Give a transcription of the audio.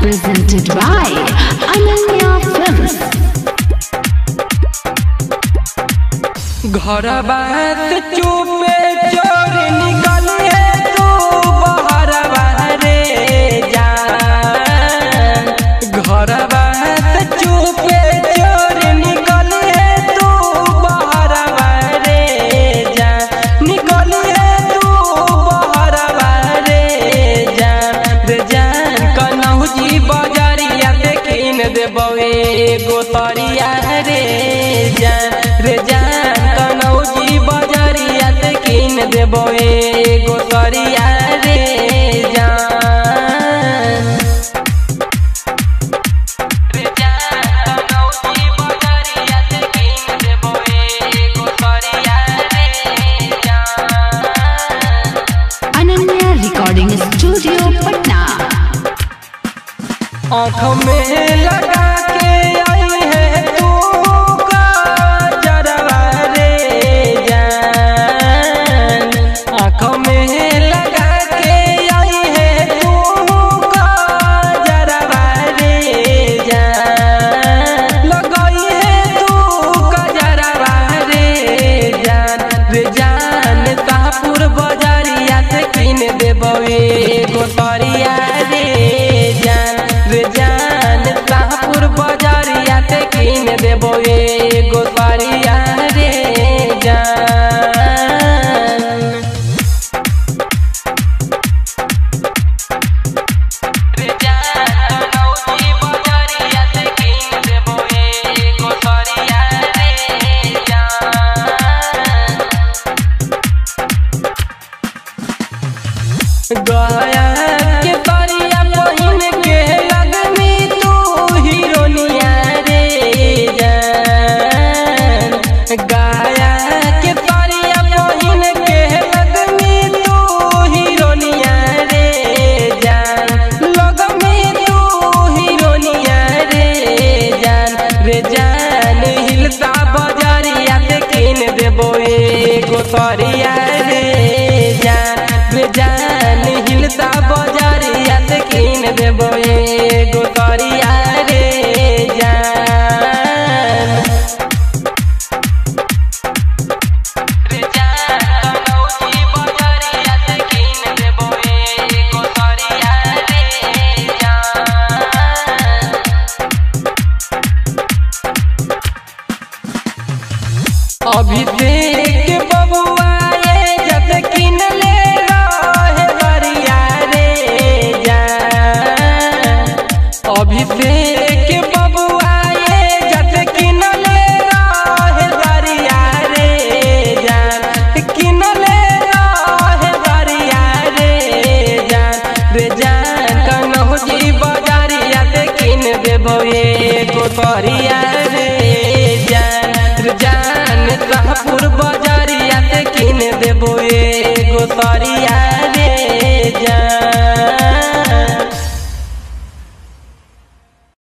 Presented by Ananya Films. घर बात चुपे चोर निकल है तू बाहर बाहरे जान। घर बात चुपे चोर निकल है तू बाहर बाहरे जान। निकल है तू बाहर बाहरे जान। रे जान कन्हू जी बाजारिया देखिन देबो एगो तरिया रे जान। रे जान कन्हौजी बाजारिया देखिन देबो एगो तरिया रे जान। रे जान कन्हौजी बाजारिया देखिन देबो एगो तरिया रे जान। Ananya Recording Studio, Patna. आँख में लगा के आई है तू काजरवा रे जान। आँख में लगा के आई है तू काजरवा रे जान। लगाई है तू काजरवा रे जान। रे जान तापुर बाजारिया से किन देबो एगो तरिया रे जान। रे जान तापुर बाजारिया से किन देबो एगो तरिया रे जान। रे जान कन्हौजी बाजारिया से किन देबो एगो तरिया रे जान। गया के तरिया पहिन के लगनी तू हीरोनिया रे जान। गया के तरिया पहिन के लगनी तू हीरोनिया रे जान। लगनी तू हीरोनिया रे जान। रे जान हिलता बाजारिया से किन देबो एगो तरिया रे जान। रे जान हिलता बाजारिया से किन देबो एगो तरिया रे जान। रे जान कन्हौजी बाजारिया से किन देबो एगो तरिया रे जान। अभिषेक बबुआ ये जत किन ले रहे बरिया रे जान। अभिषेक बबुआ ये जत किन ले रहे बरिया रे जान। किन ले रहे बरिया रे जान। रे जान कन्हौजी बाजारिया से किन देबो एगो तरिया रे जान। रे जान तापुर बाजारिया से किन देबो एगो तरिया रे जान।